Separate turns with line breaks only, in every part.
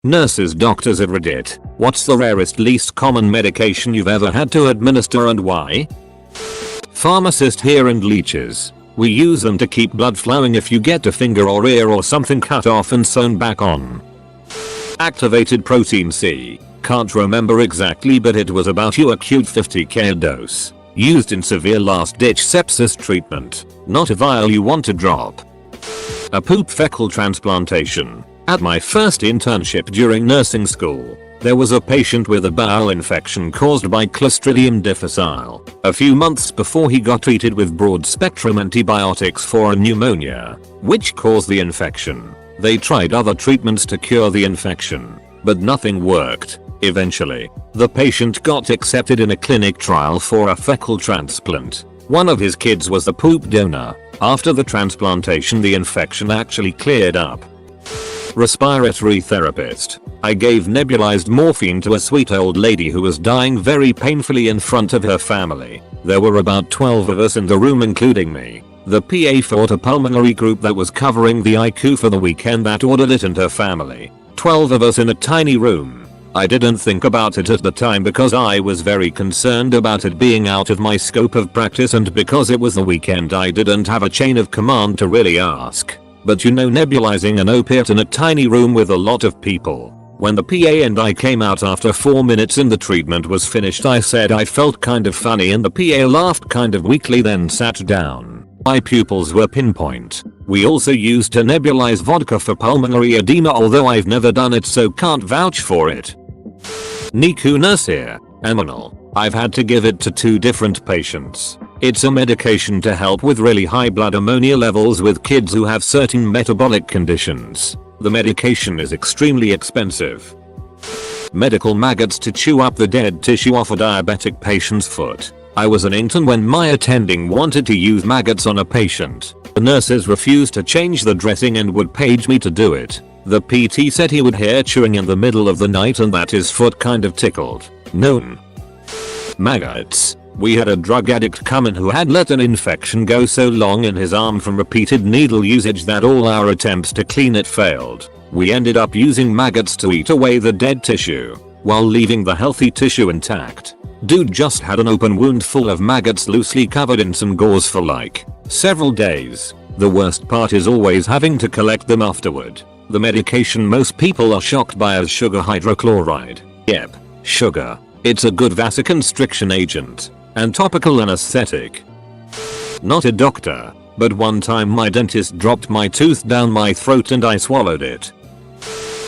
Nurses, doctors at Reddit. What's the rarest, least common medication you've ever had to administer and why? Pharmacist here and leeches. We use them to keep blood flowing if you get a finger or ear or something cut off and sewn back on. Activated protein C. Can't remember exactly, but it was about your acute 50k dose. Used in severe last-ditch sepsis treatment. Not a vial you want to drop. A poop fecal transplantation. At my first internship during nursing school, there was a patient with a bowel infection caused by Clostridium difficile. A few months before he got treated with broad-spectrum antibiotics for a pneumonia, which caused the infection. They tried other treatments to cure the infection, but nothing worked. Eventually, the patient got accepted in a clinic trial for a fecal transplant. One of his kids was the poop donor. After the transplantation, the infection actually cleared up. Respiratory therapist. I gave nebulized morphine to a sweet old lady who was dying very painfully in front of her family. There were about 12 of us in the room, including me. The PA fought a pulmonary group that was covering the ICU for the weekend that ordered it and her family. 12 of us in a tiny room. I didn't think about it at the time because I was very concerned about it being out of my scope of practice, and because it was the weekend I didn't have a chain of command to really ask. But you know, nebulizing an opiate in a tiny room with a lot of people. When the PA and I came out after 4 minutes and the treatment was finished, I said I felt kind of funny, and the PA laughed kind of weakly, then sat down. My pupils were pinpoint. We also used to nebulize vodka for pulmonary edema, although I've never done it so can't vouch for it. NICU nurse here. Aminal. I've had to give it to 2 different patients. It's a medication to help with really high blood ammonia levels with kids who have certain metabolic conditions. The medication is extremely expensive. Medical maggots to chew up the dead tissue off a diabetic patient's foot. I was an intern when my attending wanted to use maggots on a patient. The nurses refused to change the dressing and would page me to do it. The PT said he would hear chewing in the middle of the night and that his foot kind of tickled. Known. Maggots. We had a drug addict come in who had let an infection go so long in his arm from repeated needle usage that all our attempts to clean it failed. We ended up using maggots to eat away the dead tissue, while leaving the healthy tissue intact. Dude just had an open wound full of maggots loosely covered in some gauze for like several days. The worst part is always having to collect them afterward. The medication most people are shocked by is sugar hydrochloride. Yep, sugar. It's a good vasoconstriction agent and topical anesthetic. Not a doctor, but one time my dentist dropped my tooth down my throat and I swallowed it.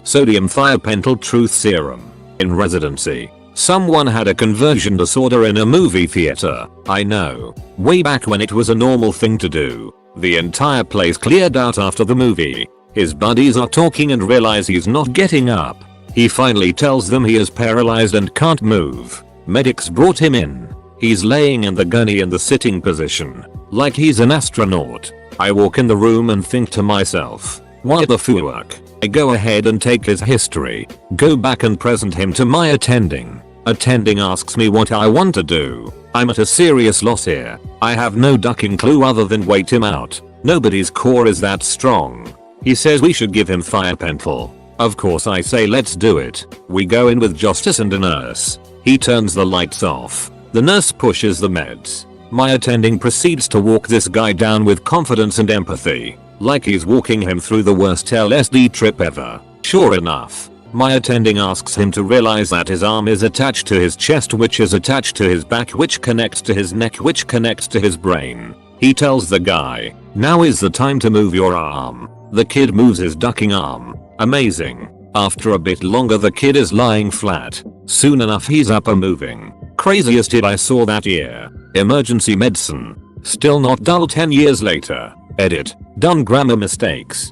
Sodium thiopental truth serum. In residency, someone had a conversion disorder in a movie theater. I know. Way back when it was a normal thing to do. The entire place cleared out after the movie. His buddies are talking and realize he's not getting up. He finally tells them he is paralyzed and can't move. Medics brought him in. He's laying in the gurney in the sitting position, like he's an astronaut. I walk in the room and think to myself, what the fuck? I go ahead and take his history, go back and present him to my attending. Attending asks me what I want to do. I'm at a serious loss here. I have no ducking clue other than wait him out. Nobody's core is that strong. He says we should give him thiopental. Of course I say let's do it. We go in with Justice and a nurse. He turns the lights off. The nurse pushes the meds. My attending proceeds to walk this guy down with confidence and empathy, like he's walking him through the worst LSD trip ever. Sure enough, my attending asks him to realize that his arm is attached to his chest, which is attached to his back, which connects to his neck, which connects to his brain. He tells the guy, now is the time to move your arm. The kid moves his ducking arm. Amazing. After a bit longer the kid is lying flat. Soon enough he's up and moving. Craziest hit I saw that year. Emergency medicine. Still not dull 10 years later. Edit. Done grammar mistakes.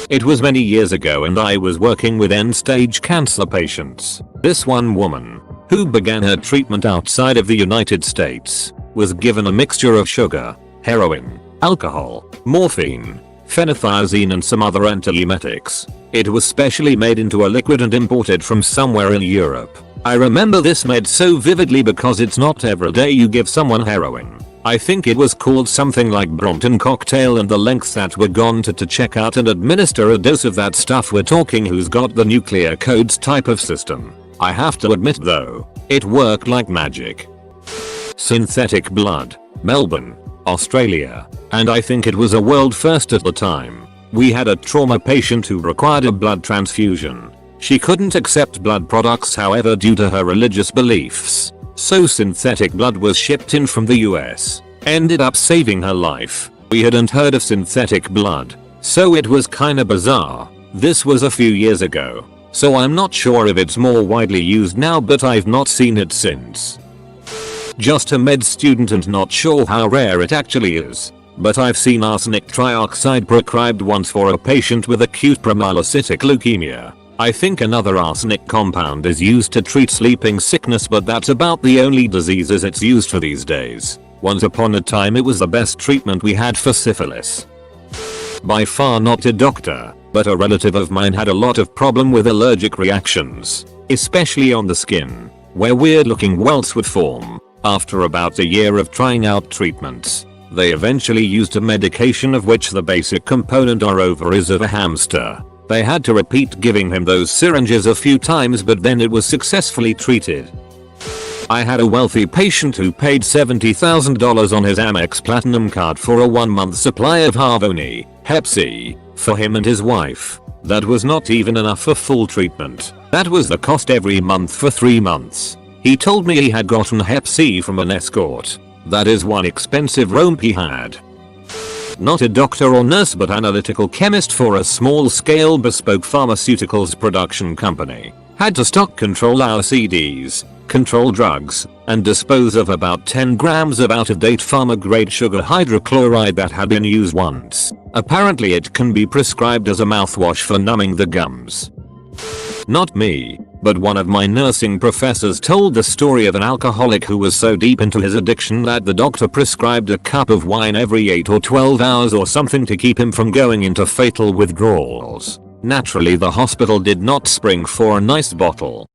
It was many years ago and I was working with end-stage cancer patients. This one woman, who began her treatment outside of the United States, was given a mixture of sugar, heroin, alcohol, morphine, phenothiazine and some other antiemetics. It was specially made into a liquid and imported from somewhere in Europe. I remember this med so vividly because it's not every day you give someone heroin. I think it was called something like Brompton cocktail, and the lengths that were gone to check out and administer a dose of that stuff. We're talking who's got the nuclear codes type of system. I have to admit though, it worked like magic. Synthetic blood. Melbourne, Australia. And I think it was a world first at the time. We had a trauma patient who required a blood transfusion. She couldn't accept blood products, however, due to her religious beliefs. So synthetic blood was shipped in from the US. Ended up saving her life. We hadn't heard of synthetic blood, so it was kinda bizarre. This was a few years ago, so I'm not sure if it's more widely used now, but I've not seen it since. Just a med student and not sure how rare it actually is, but I've seen arsenic trioxide prescribed once for a patient with acute promyelocytic leukemia. I think another arsenic compound is used to treat sleeping sickness, but that's about the only diseases it's used for these days. Once upon a time it was the best treatment we had for syphilis. By far not a doctor, but a relative of mine had a lot of problem with allergic reactions, especially on the skin, where weird looking welts would form. After about a year of trying out treatments, they eventually used a medication of which the basic component are ovaries of a hamster. They had to repeat giving him those syringes a few times, but then it was successfully treated. I had a wealthy patient who paid $70,000 on his Amex Platinum card for a 1-month supply of Harvoni, Hep C, for him and his wife. That was not even enough for full treatment. That was the cost every month for 3 months. He told me he had gotten Hep C from an escort. That is one expensive romp he had. Not a doctor or nurse, but analytical chemist for a small-scale bespoke pharmaceuticals production company. Had to stock control our CDs, control drugs, and dispose of about 10 grams of out-of-date pharma-grade sugar hydrochloride that had been used once. Apparently it can be prescribed as a mouthwash for numbing the gums. Not me, but one of my nursing professors told the story of an alcoholic who was so deep into his addiction that the doctor prescribed a cup of wine every 8 or 12 hours or something to keep him from going into fatal withdrawals. Naturally, the hospital did not spring for a nice bottle.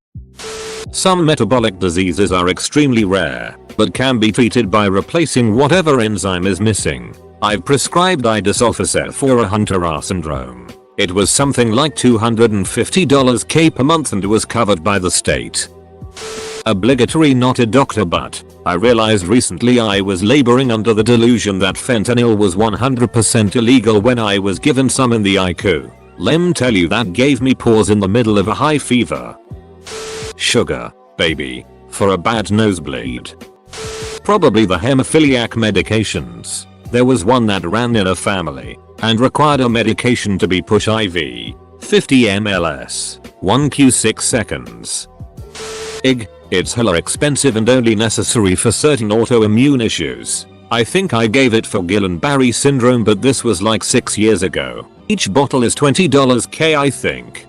Some metabolic diseases are extremely rare, but can be treated by replacing whatever enzyme is missing. I've prescribed idisulfosine for a Hunter-R syndrome. It was something like $250 per month and was covered by the state. Obligatory. Not a doctor, but I realized recently I was laboring under the delusion that fentanyl was 100% illegal when I was given some in the ICU. Lem tell you that gave me pause in the middle of a high fever. Sugar, baby, for a bad nosebleed. Probably the hemophiliac medications. There was one that ran in a family and required a medication to be pushed IV, 50 mls, 1q 6 seconds. It's hella expensive and only necessary for certain autoimmune issues. I think I gave it for Guillain-Barré syndrome, but this was like 6 years ago. Each bottle is $20 I think.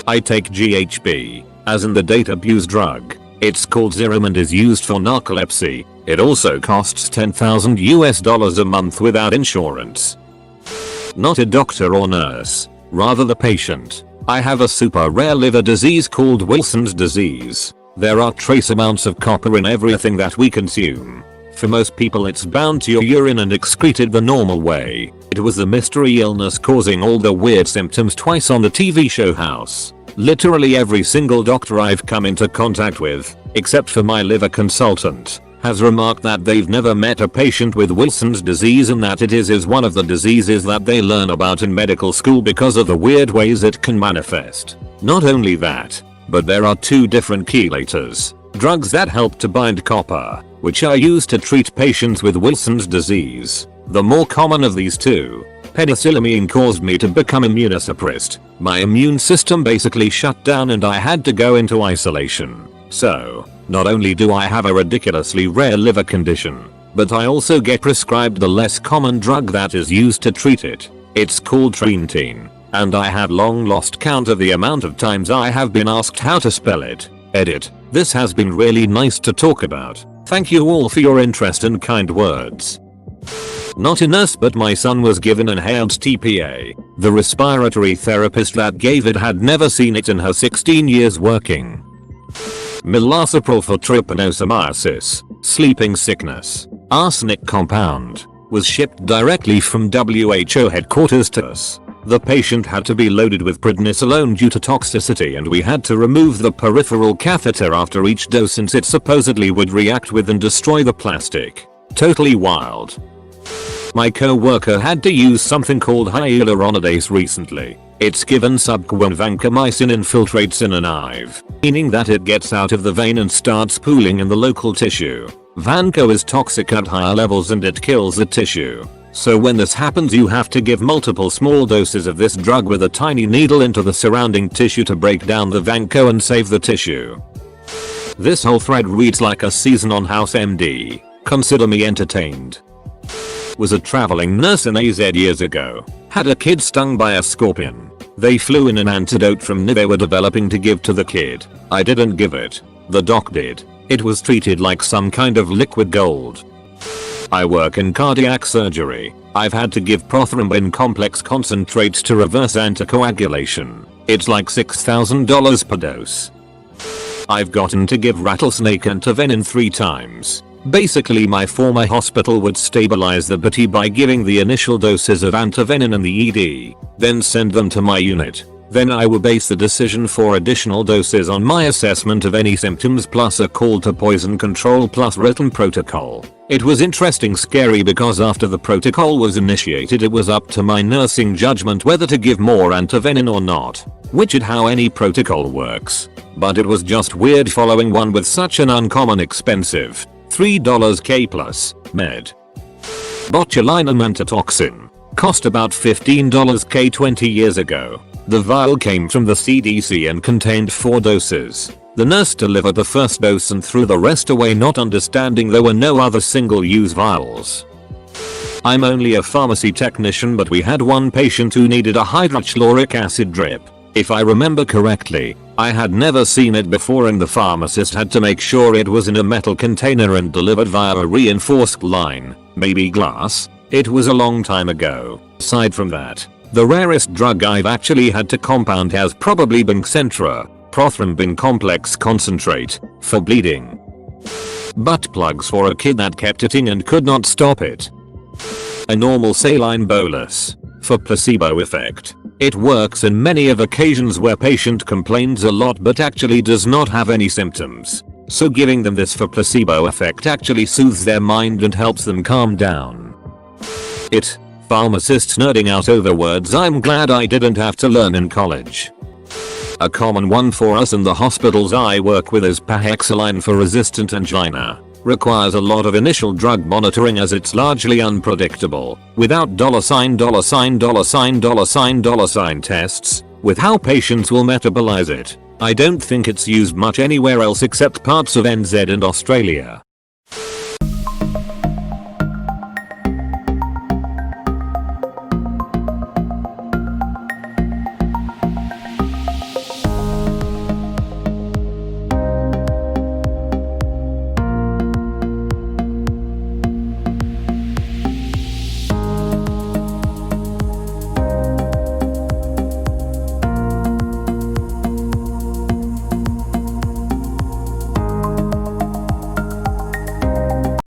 I take GHB, as in the date abuse drug. It's called Xyrem and is used for narcolepsy. It also costs $10,000 a month without insurance. Not a doctor or nurse, rather the patient. I have a super rare liver disease called Wilson's disease. There are trace amounts of copper in everything that we consume. For most people it's bound to your urine and excreted the normal way. It was the mystery illness causing all the weird symptoms twice on the TV show House. Literally every single doctor I've come into contact with, except for my liver consultant, has remarked that they've never met a patient with Wilson's disease and that it is one of the diseases that they learn about in medical school because of the weird ways it can manifest. Not only that, but there are 2 different chelators, drugs that help to bind copper, which are used to treat patients with Wilson's disease. The more common of these 2, penicillamine, caused me to become immunosuppressed. My immune system basically shut down and I had to go into isolation. So, not only do I have a ridiculously rare liver condition, but I also get prescribed the less common drug that is used to treat it. It's called Trentine, and I have long lost count of the amount of times I have been asked how to spell it. Edit. This has been really nice to talk about. Thank you all for your interest and kind words. Not a nurse, but my son was given inhaled TPA. The respiratory therapist that gave it had never seen it in her 16 years working. Milnacipral for trypanosomiasis. Sleeping sickness. Arsenic compound. Was shipped directly from WHO headquarters to us. The patient had to be loaded with prednisolone due to toxicity, and we had to remove the peripheral catheter after each dose since it supposedly would react with and destroy the plastic. Totally wild. My co-worker had to use something called hyaluronidase recently. It's given subq when vancomycin infiltrates in a knife, meaning that it gets out of the vein and starts pooling in the local tissue. Vanco is toxic at higher levels and it kills the tissue. So when this happens, you have to give multiple small doses of this drug with a tiny needle into the surrounding tissue to break down the vanco and save the tissue. This whole thread reads like a season on House MD. Consider me entertained. Was a traveling nurse in AZ years ago. Had a kid stung by a scorpion. They flew in an antidote from they were developing to give to the kid. I didn't give it. The doc did. It was treated like some kind of liquid gold. I work in cardiac surgery. I've had to give prothrombin complex concentrates to reverse anticoagulation. It's like $6,000 per dose. I've gotten to give rattlesnake antivenin 3 times. Basically, my former hospital would stabilize the body by giving the initial doses of antivenin in the ED, then send them to my unit. Then I would base the decision for additional doses on my assessment of any symptoms plus a call to poison control plus written protocol. It was interesting scary because after the protocol was initiated, it was up to my nursing judgment whether to give more antivenin or not, which is how any protocol works. But it was just weird following one with such an uncommon expensive $3 plus med. Botulinum antitoxin cost about $15 20 years ago. The vial came from the CDC and contained 4 doses. The nurse delivered the first dose and threw the rest away, not understanding there were no other single-use vials. I'm only a pharmacy technician, but we had one patient who needed a hydrochloric acid drip. If I remember correctly, I had never seen it before and the pharmacist had to make sure it was in a metal container and delivered via a reinforced line, maybe glass. It was a long time ago. Aside from that, the rarest drug I've actually had to compound has probably been Xentra, prothrombin complex concentrate, for bleeding. Butt plugs for a kid that kept eating and could not stop it. A normal saline bolus, for placebo effect. It works in many of occasions where patient complains a lot but actually does not have any symptoms. So giving them this for placebo effect actually soothes their mind and helps them calm down. Pharmacists nerding out over words I'm glad I didn't have to learn in college. A common one for us in the hospitals I work with is Paxlovid for resistant angina. Requires a lot of initial drug monitoring as it's largely unpredictable, without $$ tests, with how patients will metabolize it. I don't think it's used much anywhere else except parts of NZ and Australia.